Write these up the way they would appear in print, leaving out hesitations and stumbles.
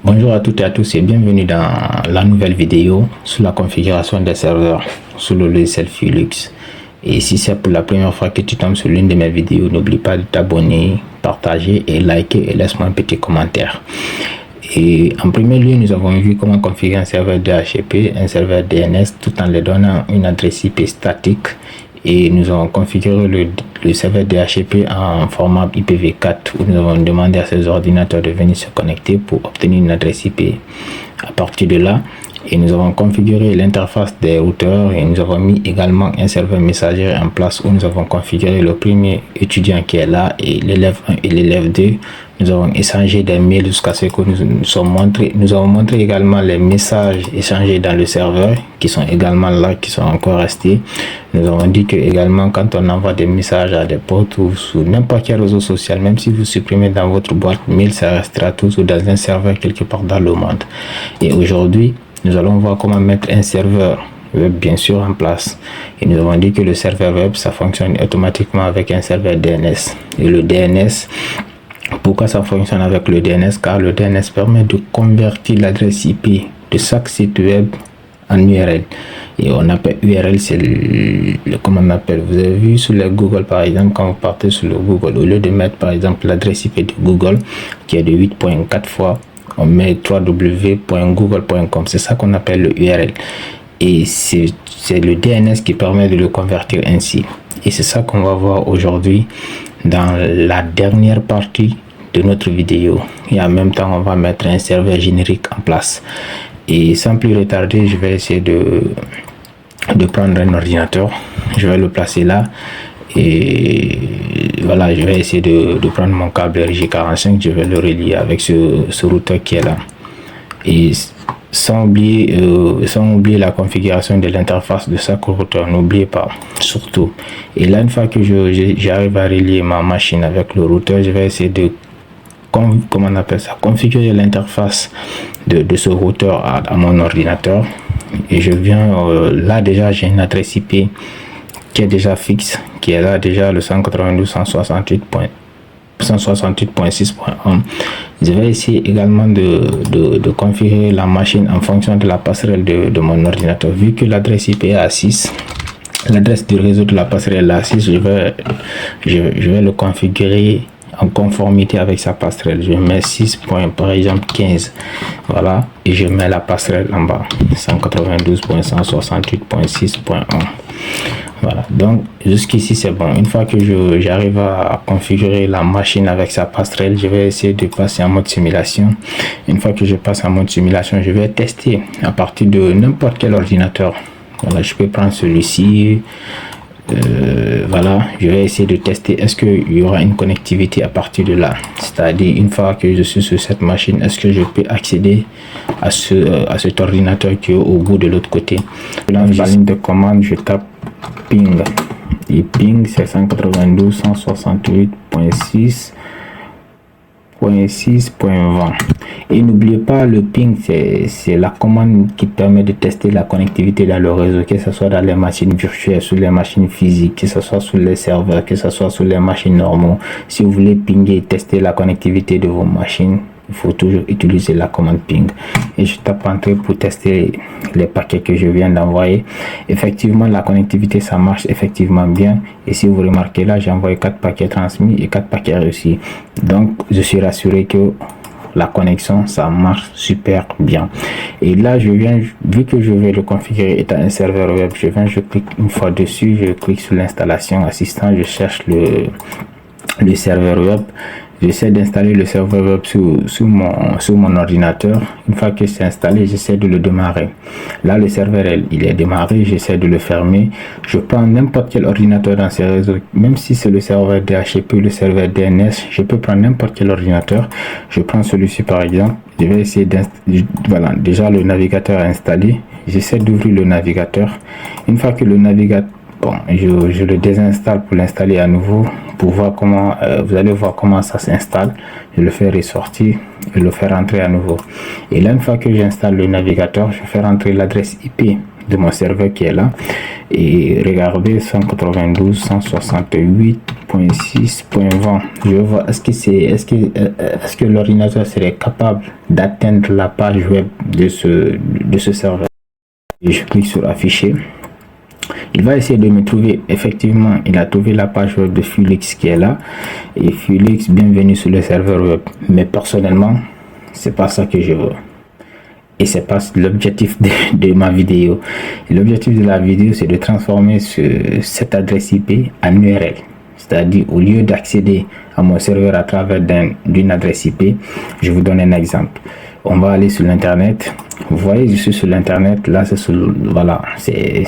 Bonjour à toutes et à tous et bienvenue dans la nouvelle vidéo sur la configuration des serveurs sous le logiciel Fulux. Et si c'est pour la première fois que tu tombes sur l'une de mes vidéos, n'oublie pas de t'abonner, partager et liker et laisse-moi un petit commentaire. Et en premier lieu, nous avons vu comment configurer un serveur DHCP, un serveur DNS tout en leur donnant une adresse IP statique. Et nous avons configuré le serveur DHCP en format IPv4 où nous avons demandé à ces ordinateurs de venir se connecter pour obtenir une adresse IP. À partir de là, et nous avons configuré l'interface des routeurs et nous avons mis également un serveur messager en place où nous avons configuré le premier étudiant qui est là et l'élève 1 et l'élève 2. Nous avons échangé des mails jusqu'à ce que nous avons montré également les messages échangés dans le serveur qui sont également là, qui sont encore restés. Nous avons dit que également quand on envoie des messages à des potes ou sur n'importe quel réseau social, même si vous supprimez dans votre boîte mail, ça restera toujours dans un serveur quelque part dans le monde. Et aujourd'hui, nous allons voir comment mettre un serveur web bien sûr en place. Et nous avons dit que le serveur web, ça fonctionne automatiquement avec un serveur DNS. Et le DNS, pourquoi ça fonctionne avec le DNS? Car le DNS permet de convertir l'adresse IP de chaque site web en URL. Et on appelle URL, c'est comment on appelle, vous avez vu sur le Google par exemple, quand vous partez sur le Google, au lieu de mettre par exemple l'adresse IP de Google qui est de 8.4 fois, on met www.google.com, c'est ça qu'on appelle le URL. Et c'est le DNS qui permet de le convertir ainsi. Et c'est ça qu'on va voir aujourd'hui dans la dernière partie de notre vidéo. Et en même temps, on va mettre un serveur générique en place. Et sans plus retarder, je vais essayer de prendre un ordinateur. Je vais le placer là. Et voilà, je vais essayer de prendre mon câble RJ45. Je vais le relier avec ce routeur qui est là. Et sans oublier la configuration de l'interface de chaque routeur, n'oubliez pas surtout. Et là, une fois que j'arrive à relier ma machine avec le routeur, je vais essayer de comment on appelle ça, configurer l'interface de ce routeur à mon ordinateur. Et je viens là déjà, j'ai une adresse IP qui est déjà fixe, qui est là déjà le 192.168.6.1. Je vais essayer également de configurer la machine en fonction de la passerelle de mon ordinateur. Vu que l'adresse IP est à 6, l'adresse du réseau de la passerelle est à 6, je vais le configurer en conformité avec sa passerelle. Je mets 6. Par exemple 15, voilà, et je mets la passerelle en bas 192.168.6.1. Voilà, donc jusqu'ici c'est bon. Une fois que j'arrive à configurer la machine avec sa passerelle, je vais essayer de passer en mode simulation. Une fois que je passe en mode simulation, je vais tester à partir de n'importe quel ordinateur. Voilà, je peux prendre celui-ci. Voilà, je vais essayer de tester est-ce qu'il y aura une connectivité à partir de là, c'est-à-dire une fois que je suis sur cette machine, est-ce que je peux accéder à cet ordinateur qui est au bout de l'autre côté. Dans la ligne de commande, je tape ping et ping c'est 192.168.6.20. et n'oubliez pas, le ping c'est la commande qui permet de tester la connectivité dans le réseau, que ce soit dans les machines virtuelles, sur les machines physiques, que ce soit sur les serveurs, que ce soit sur les machines normaux. Si vous voulez pinguer et tester la connectivité de vos machines, il faut toujours utiliser la commande ping. Et je tape entrée pour tester les paquets que je viens d'envoyer. Effectivement, la connectivité ça marche effectivement bien. Et si vous remarquez là, j'ai envoyé 4 paquets transmis et 4 paquets reçus. Donc je suis rassuré que la connexion ça marche super bien. Et là je viens, vu que je vais le configurer étant un serveur web, je clique une fois dessus, je clique sur l'installation assistant, je cherche le serveur web. J'essaie d'installer le serveur web sur mon ordinateur. Une fois que c'est installé, j'essaie de le démarrer. Là, le serveur il est démarré, j'essaie de le fermer. Je prends n'importe quel ordinateur dans ces réseaux, même si c'est le serveur DHCP, le serveur DNS, je peux prendre n'importe quel ordinateur. Je prends celui-ci par exemple. Je vais essayer d'installer. Voilà, déjà le navigateur est installé. J'essaie d'ouvrir le navigateur. Une fois que le navigateur, bon, je le désinstalle pour l'installer à nouveau, pour voir comment, vous allez voir comment ça s'installe. Je le fais ressortir et le faire rentrer à nouveau. Et là, une fois que j'installe le navigateur, je fais rentrer l'adresse IP de mon serveur qui est là. Et regardez 192.168.6.20. Je veux voir est-ce que l'ordinateur serait capable d'atteindre la page web de ce serveur. Et je clique sur afficher. Il va essayer de me trouver. Effectivement, il a trouvé la page web de Fulix qui est là. Et Fulix, bienvenue sur le serveur web. Mais personnellement, c'est pas ça que je veux. Et c'est pas l'objectif de ma vidéo. L'objectif de la vidéo, c'est de transformer cette adresse IP en URL. C'est-à-dire, au lieu d'accéder à mon serveur à travers d'une adresse IP, je vous donne un exemple. On va aller sur l'internet. Vous voyez, je suis sur l'internet. Là, c'est voilà, c'est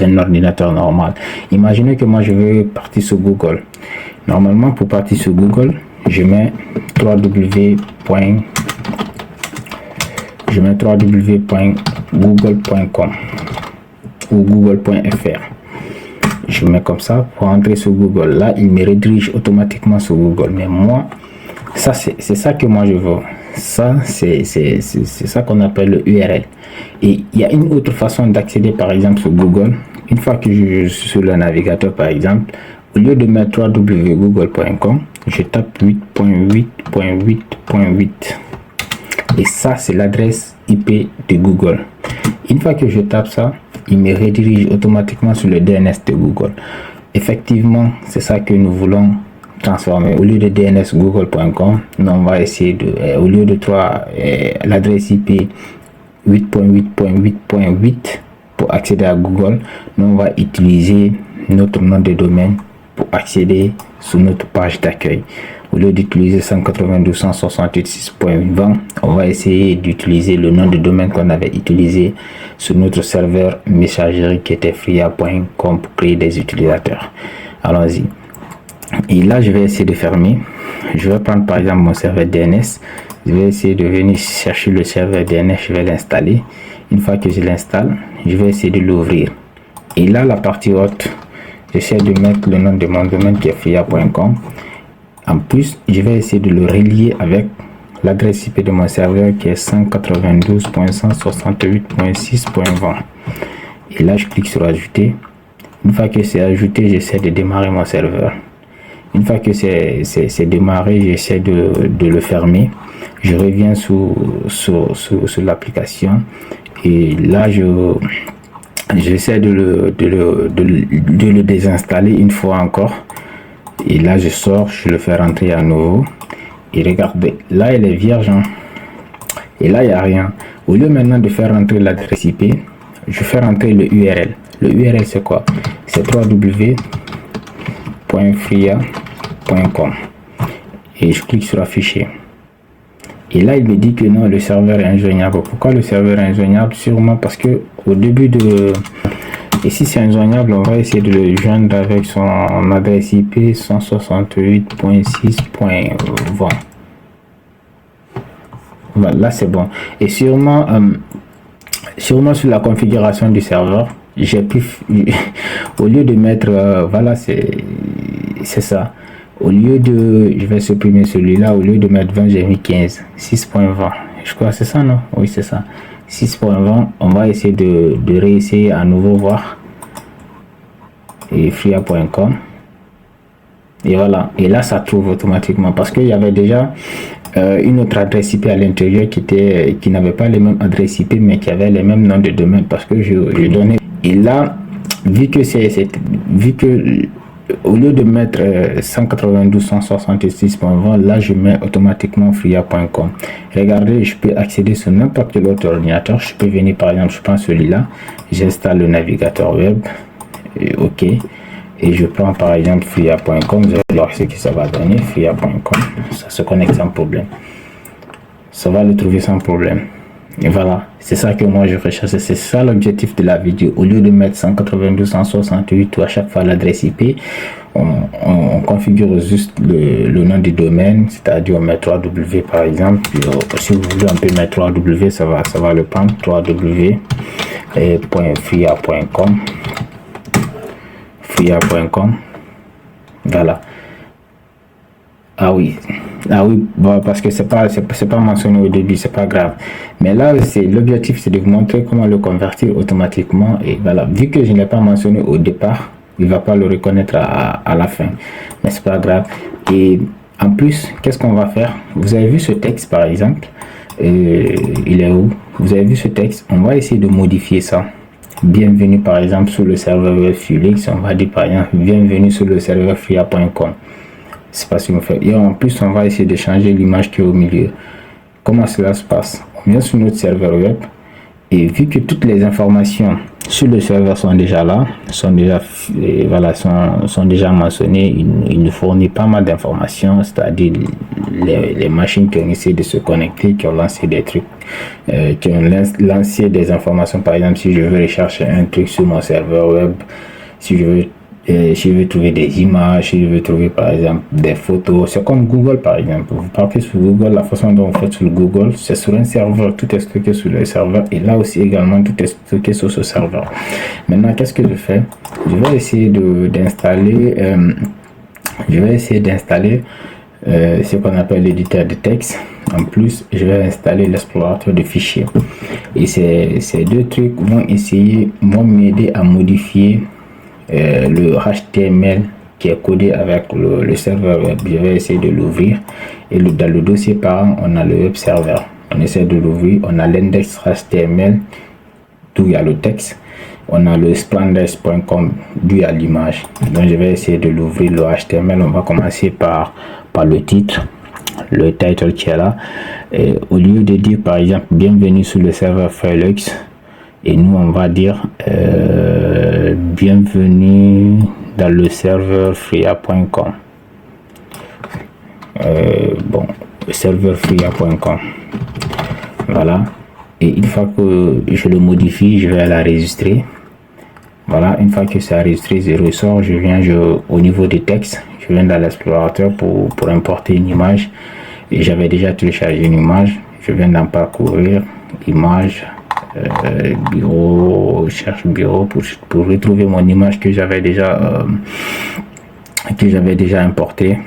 un ordinateur normal. Imaginez que moi je veux partir sur Google. Normalement, pour partir sur Google, je mets www.google.com ou google.fr. Je mets comme ça pour entrer sur Google. Là, il me redirige automatiquement sur Google. Mais moi, ça c'est ça que moi je veux. Ça, c'est ça qu'on appelle le URL. Et il y a une autre façon d'accéder, par exemple, sur Google. Une fois que je suis sur le navigateur, par exemple, au lieu de mettre www.google.com, je tape 8.8.8.8. Et ça, c'est l'adresse IP de Google. Une fois que je tape ça, il me redirige automatiquement sur le DNS de Google. Effectivement, c'est ça que nous voulons transformer. Au lieu de DNS google.com, on va essayer de, au lieu de l'adresse IP 8.8.8.8 pour accéder à Google, nous on va utiliser notre nom de domaine pour accéder sur notre page d'accueil. Au lieu d'utiliser 192.168.6.20, on va essayer d'utiliser le nom de domaine qu'on avait utilisé sur notre serveur messagerie qui était fria.com pour créer des utilisateurs. Allons-y. Et là, je vais essayer de fermer. Je vais prendre par exemple mon serveur DNS. Je vais essayer de venir chercher le serveur DNS. Je vais l'installer. Une fois que je l'installe, je vais essayer de l'ouvrir. Et là, la partie haute, j'essaie de mettre le nom de mon domaine qui est fria.com. En plus, je vais essayer de le relier avec l'adresse IP de mon serveur qui est 192.168.6.20. Et là, je clique sur ajouter. Une fois que c'est ajouté, j'essaie de démarrer mon serveur. Une fois que c'est démarré, j'essaie de le fermer. Je reviens sur l'application et là, j'essaie de le désinstaller une fois encore. Et là, je sors, je le fais rentrer à nouveau. Et regardez, là, elle est vierge. Hein. Et là, il n'y a rien. Au lieu maintenant de faire rentrer l'adresse IP, je fais rentrer le URL. Le URL, c'est quoi? C'est www.fria.com. Et je clique sur afficher. Et là, il me dit que non, le serveur est injoignable. Pourquoi le serveur est injoignable? Sûrement parce que au début de... Et si c'est injoignable, on va essayer de le joindre avec son adresse IP 168.6.20. Voilà, là c'est bon. Et sûrement sur la configuration du serveur, j'ai pu, au lieu de mettre, voilà, c'est ça. Au lieu de, je vais supprimer celui-là, au lieu de mettre 20, j'ai mis 15, 6.20. Je crois que c'est ça, non? Oui, c'est ça. 6.20, on va essayer de réessayer à nouveau voir. Et fria.com. Et voilà. Et là, ça trouve automatiquement parce qu'il y avait déjà une autre adresse IP à l'intérieur qui n'avait pas les mêmes adresses IP mais qui avait les mêmes noms de domaine parce que je donnais. Et là, vu que au lieu de mettre 192.166.20, là je mets automatiquement fria.com. Regardez, je peux accéder sur n'importe quel autre ordinateur. Je peux venir par exemple, je prends celui-là, j'installe le navigateur web, et OK, et je prends par exemple fria.com. Vous allez voir ce que ça va donner. Fria.com, ça se connecte sans problème, ça va le trouver sans problème. Et voilà, c'est ça que moi je recherche, c'est ça l'objectif de la vidéo. Au lieu de mettre 192.168 ou à chaque fois l'adresse IP, on configure juste le nom du domaine, c'est-à-dire on met 3W par exemple. Puis, si vous voulez, on peut mettre 3W, ça va le prendre. 3W.fria.com, fria.com, voilà. Ah oui, bon, parce que c'est pas mentionné au début, c'est pas grave. Mais là, c'est l'objectif, c'est de vous montrer comment le convertir automatiquement. Et voilà, vu que je n'ai pas mentionné au départ, il va pas le reconnaître à la fin. Mais c'est pas grave. Et en plus, qu'est-ce qu'on va faire? Vous avez vu ce texte, par exemple, il est où? Vous avez vu ce texte? On va essayer de modifier ça. Bienvenue, par exemple, sur le serveur web Felix. On va dire, par exemple, bienvenue sur le serveur fria.com. C'est pas ce qu'on fait. Et en plus, on va essayer de changer l'image qui est au milieu. Comment cela se passe? On vient sur notre serveur web et vu que toutes les informations sur le serveur sont déjà là, sont déjà mentionnées, il nous fournit pas mal d'informations, c'est-à-dire les machines qui ont essayé de se connecter, qui ont lancé des trucs, qui ont lancé des informations. Par exemple, si je veux rechercher un truc sur mon serveur web, si je veux trouver des images, si je veux trouver par exemple des photos, c'est comme Google par exemple. Vous partez sur Google, la façon dont vous faites sur le Google, c'est sur un serveur, tout est stocké sur le serveur et là aussi également tout est stocké sur ce serveur. Maintenant, qu'est-ce que je fais? Je vais essayer d'installer ce qu'on appelle l'éditeur de texte. En plus, je vais installer l'explorateur de fichiers et ces deux trucs vont m'aider à modifier le HTML qui est codé avec le serveur web. Je vais essayer de l'ouvrir et dans le dossier parent on a le web server. On essaie de l'ouvrir, on a l'index HTML d'où il y a le texte, on a le splendors.com d'où il y a l'image. Donc je vais essayer de l'ouvrir, le HTML. On va commencer par le titre, le title qui est là, et au lieu de dire par exemple bienvenue sur le serveur Felix, et nous on va dire bienvenue dans le serveur fria.com. Bon, serveur fria.com, voilà. Et une fois que je le modifie, je vais l'enregistrer. Voilà, une fois que c'est enregistré, je ressors, au niveau des textes, je viens dans l'explorateur pour importer une image. Et j'avais déjà téléchargé une image, je viens d'en parcourir, image, bureau, cherche bureau pour retrouver mon image que j'avais déjà importé.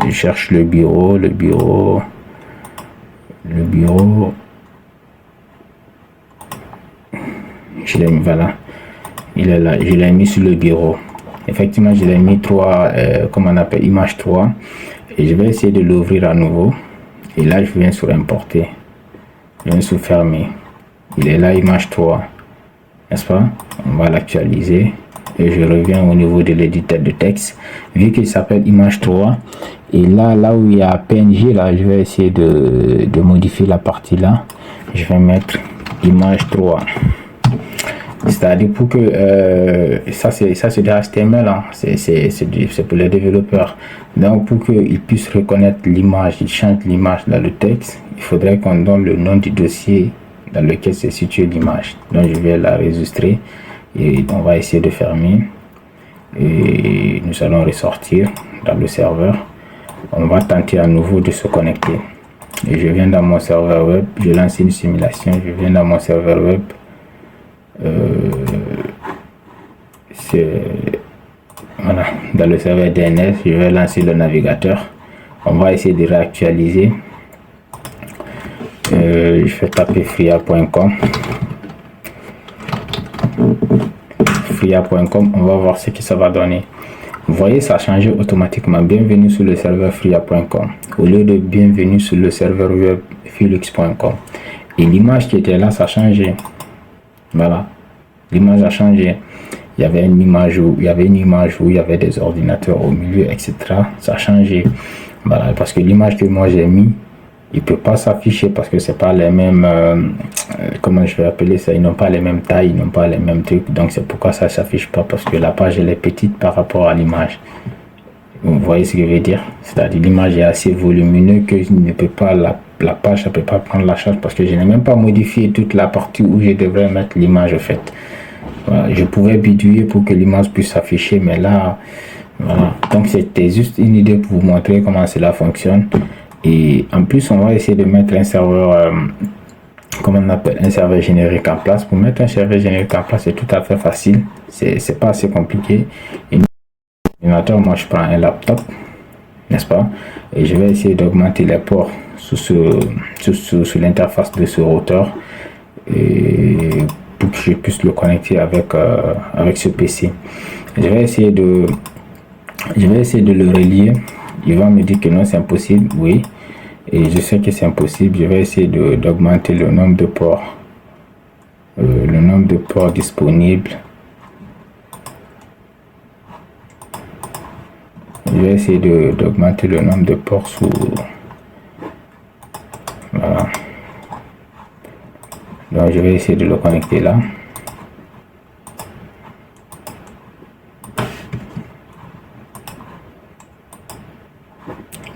Je cherche le bureau, je l'ai mis, voilà, il est là, je l'ai mis sur le bureau. Effectivement, je l'ai mis 3, comme on appelle, image 3, et je vais essayer de l'ouvrir à nouveau. Et là, je viens sur importer, je viens sur fermer. Il est là, image 3, n'est-ce pas? On va l'actualiser et je reviens au niveau de l'éditeur de texte, vu qu'il s'appelle image 3. Et là où il y a PNG, là, je vais essayer de modifier la partie là. Je vais mettre image 3. C'est-à-dire pour que ça c'est du HTML, hein. C'est pour les développeurs. Donc pour qu'ils puissent reconnaître l'image, ils changent l'image dans le texte, il faudrait qu'on donne le nom du dossier dans lequel se situe l'image. Donc je vais l'enregistrer et on va essayer de fermer et nous allons ressortir dans le serveur. On va tenter à nouveau de se connecter et je viens dans mon serveur web, je lance une simulation, je viens dans mon serveur web. Voilà, dans le serveur DNS, je vais lancer le navigateur. On va essayer de réactualiser. Je vais taper fria.com. Fria.com, on va voir ce que ça va donner. Vous voyez, ça a changé automatiquement. Bienvenue sur le serveur fria.com au lieu de bienvenue sur le serveur web felix.com. Et l'image qui était là, ça a changé. Voilà, l'image a changé. Il y avait une image où il y avait des ordinateurs au milieu, etc. Ça a changé. Voilà, parce que l'image que moi j'ai mis, il peut pas s'afficher parce que c'est pas les mêmes, comment je vais appeler ça, ils n'ont pas les mêmes tailles, ils n'ont pas les mêmes trucs. Donc c'est pourquoi ça s'affiche pas, parce que la page elle est petite par rapport à l'image. Vous voyez ce que je veux dire? C'est-à-dire l'image est assez volumineuse que je ne peux pas, la page ne peut pas prendre la charge parce que je n'ai même pas modifié toute la partie où je devrais mettre l'image en fait. Voilà, je pouvais bidouiller pour que l'image puisse s'afficher, mais là, voilà. Donc c'était juste une idée pour vous montrer comment cela fonctionne. Et en plus, on va essayer de mettre un serveur, comment on appelle, un serveur générique en place. Pour mettre un serveur générique en place, c'est tout à fait facile. C'est pas assez compliqué. Et moi je prends un laptop, n'est-ce pas? Et je vais essayer d'augmenter les ports sur l'interface de ce routeur et pour que je puisse le connecter avec ce PC. Je vais essayer de le relier. Il va me dire que non, c'est impossible. Oui, et je sais que c'est impossible. Je vais essayer d'augmenter le nombre de ports disponibles. Je vais essayer d'augmenter le nombre de ports sous... Voilà. Donc je vais essayer de le connecter là.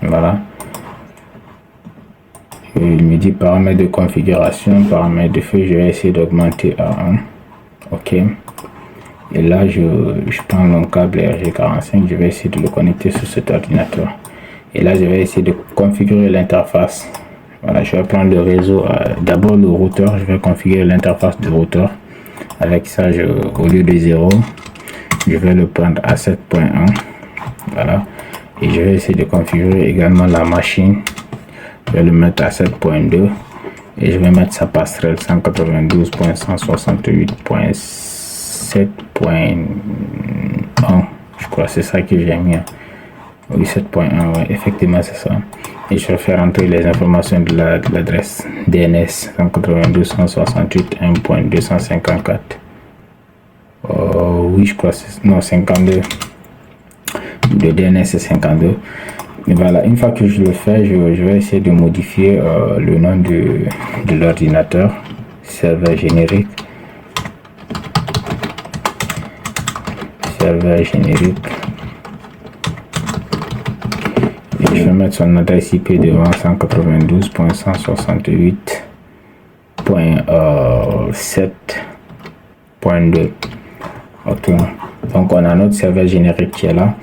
Voilà. Et il me dit paramètres de configuration, paramètres de feu. Je vais essayer d'augmenter à 1. OK. Et là, je prends mon câble RG45. Je vais essayer de le connecter sur cet ordinateur. Et là, je vais essayer de configurer l'interface. Voilà, je vais prendre le réseau. D'abord le routeur. Je vais configurer l'interface du routeur. Avec ça, au lieu de 0, je vais le prendre à 7.1. Voilà. Et je vais essayer de configurer également la machine. Je vais le mettre à 7.2 et je vais mettre sa passerelle 192.168.7.1. Je crois que c'est ça que j'ai mis. Oui, 7.1, ouais, effectivement c'est ça. Et je vais faire entrer les informations de l'adresse DNS 192.168.1.254. Oui, je crois que c'est... Non, 52. Le DNS c'est 52. Et voilà, une fois que je le fais, je vais essayer de modifier le nom de l'ordinateur. Serveur générique. Serveur générique. Et je vais mettre son adresse IP devant 192.168.7.2. Ok. Donc on a notre serveur générique qui est là.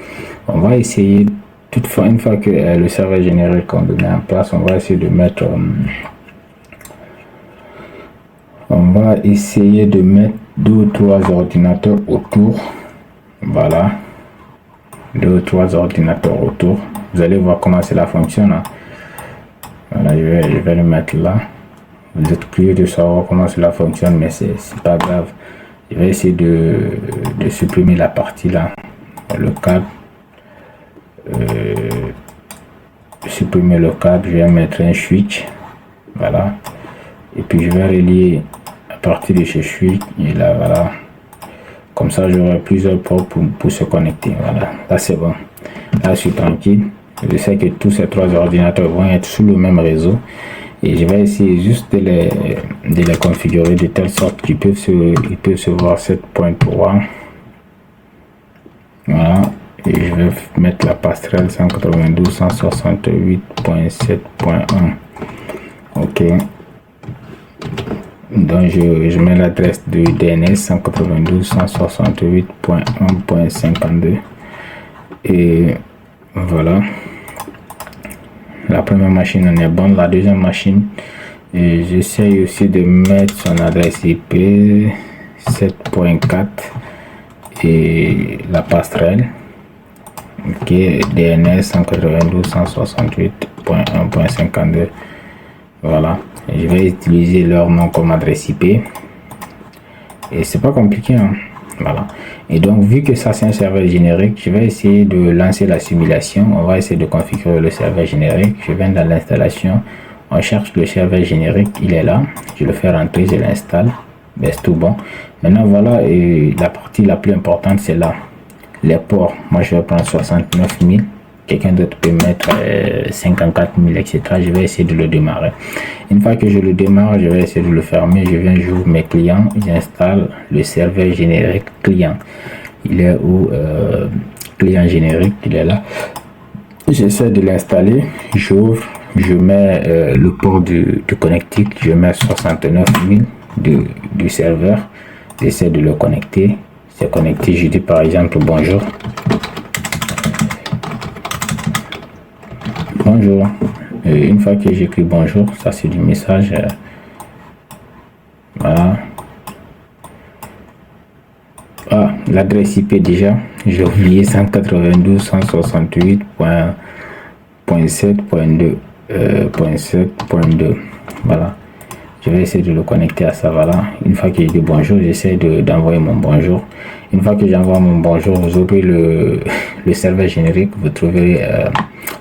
On va essayer, toutefois, une fois que le serveur générique on le met en place, on va essayer de mettre deux ou trois ordinateurs autour. Voilà, deux ou trois ordinateurs autour. Vous allez voir comment cela fonctionne, hein. Voilà, je vais le mettre là. Vous êtes curieux de savoir comment cela fonctionne, mais c'est pas grave. Je vais essayer de supprimer la partie là, le câble. Supprimer le câble, je vais mettre un switch. Voilà, et puis je vais relier à partir de ce switch. Et là, voilà, comme ça j'aurai plusieurs ports pour se connecter. Voilà, là c'est bon, là je suis tranquille. Je sais que tous ces trois ordinateurs vont être sous le même réseau et je vais essayer juste de les configurer de telle sorte qu'ils peuvent se voir 7.3. Voilà, et je vais mettre la passerelle 192.168.7.1. ok. Donc je mets l'adresse de DNS 192.168.1.52 et voilà, la première machine en est bonne. La deuxième machine, j'essaie aussi de mettre son adresse IP 7.4 et la passerelle, ok, DNS 192.168.1.52. voilà, je vais utiliser leur nom comme adresse IP et c'est pas compliqué, hein. Voilà, et donc vu que ça c'est un serveur générique, je vais essayer de lancer la simulation. On va essayer de configurer le serveur générique. Je viens dans l'installation, on cherche le serveur générique, il est là, je le fais rentrer, je l'installe, ben, c'est tout bon. Maintenant voilà, et la partie la plus importante c'est là, les ports. Moi je vais prendre 69 000, quelqu'un d'autre peut mettre 54 000, etc. Je vais essayer de le démarrer. Une fois que je le démarre, je vais essayer de le fermer. Je viens, j'ouvre mes clients, j'installe le serveur générique client. Il est où? Client générique, il est là. J'essaie de l'installer, j'ouvre, je mets le port du connectique, je mets 69 000 du serveur. J'essaie de le connecter. C'est connecté, je dis par exemple bonjour. Bonjour. Et une fois que j'écris bonjour, ça c'est du message. Voilà. Ah, l'adresse IP déjà, j'ai oublié 192.168.7.1. .7.2. Voilà, je vais essayer de le connecter à ça. Voilà, une fois que je dis bonjour, j'essaie d'envoyer mon bonjour. Une fois que j'envoie mon bonjour, vous ouvrez le serveur générique, vous trouverez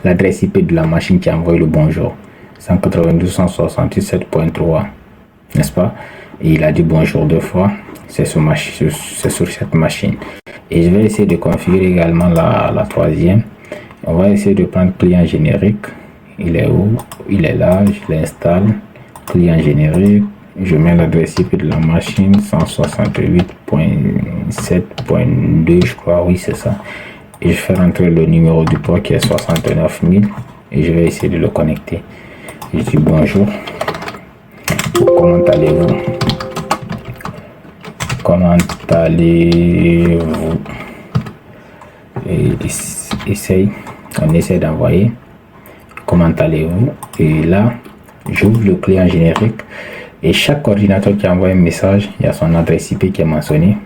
l'adresse IP de la machine qui envoie le bonjour, 192.168.7.3, n'est-ce pas? Et il a dit bonjour 2 fois. C'est sur cette machine. Et je vais essayer de configurer également la troisième. On va essayer de prendre client générique. Il est où? Il est là. Je l'installe. Client générique. Je mets l'adresse IP de la machine, 168.7.2, je crois. Oui, c'est ça. Et je fais rentrer le numéro du port qui est 69 000. Et je vais essayer de le connecter. Je dis bonjour. Comment allez-vous? Comment allez-vous? On essaie d'envoyer. Comment allez-vous? Et là, j'ouvre le client générique. Et chaque ordinateur qui envoie un message, il y a son adresse IP qui est mentionnée.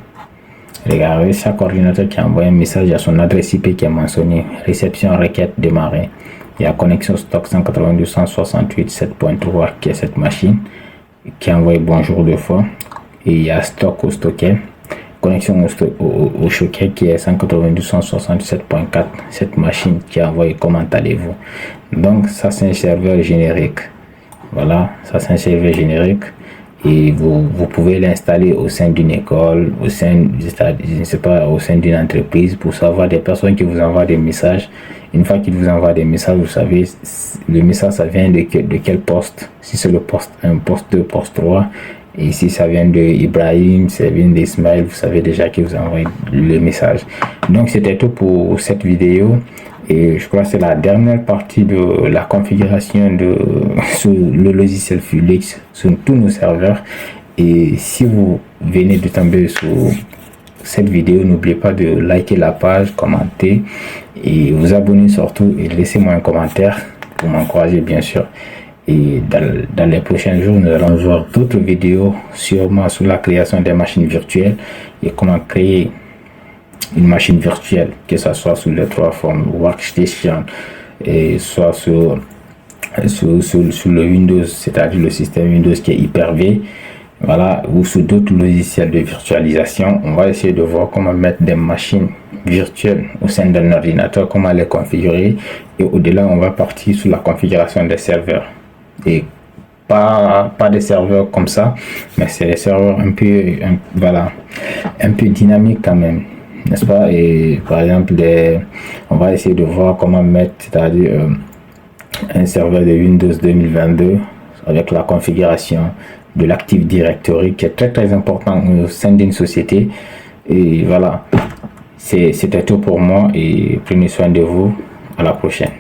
Regardez, chaque ordinateur qui envoie un message, il y a son adresse IP qui est mentionnée. Réception, requête, démarrer. Il y a connexion stock 192.168.7.3 qui est cette machine qui envoie bonjour 2 fois. Et il y a stock au stocké, connexion au stocké qui est 192.167.4, cette machine qui envoie comment allez-vous. Donc ça c'est un serveur générique. Voilà, ça c'est un serveur générique et vous pouvez l'installer au sein d'une école, au sein, je ne sais pas, au sein d'une entreprise pour savoir des personnes qui vous envoient des messages. Une fois qu'ils vous envoient des messages, vous savez le message ça vient de quel poste. Si c'est le poste 1, poste 2, poste 3. Et si ça vient de Ibrahim, ça vient d'Ismaël, vous savez déjà qui vous envoie le message. Donc c'était tout pour cette vidéo. Et je crois que c'est la dernière partie de la configuration sur le logiciel Fulix sur tous nos serveurs. Et si vous venez de tomber sur cette vidéo, n'oubliez pas de liker la page, commenter et vous abonner surtout et laissez-moi un commentaire pour m'encourager bien sûr. Et dans les prochains jours, nous allons voir d'autres vidéos sûrement sur la création des machines virtuelles et comment créer une machine virtuelle, que ce soit sous les 3 formes Workstation et soit sur le Windows, c'est-à-dire le système Windows qui est Hyper-V, voilà, ou sur d'autres logiciels de virtualisation. On va essayer de voir comment mettre des machines virtuelles au sein d'un ordinateur, comment les configurer et au-delà, on va partir sur la configuration des serveurs. Et pas des serveurs comme ça, mais c'est des serveurs un peu dynamiques quand même, n'est-ce pas? Et par exemple on va essayer de voir comment mettre, c'est-à-dire un serveur de Windows 2022 avec la configuration de l'Active Directory qui est très important au sein d'une société. Et voilà, c'était tout pour moi et prenez soin de vous. À la prochaine.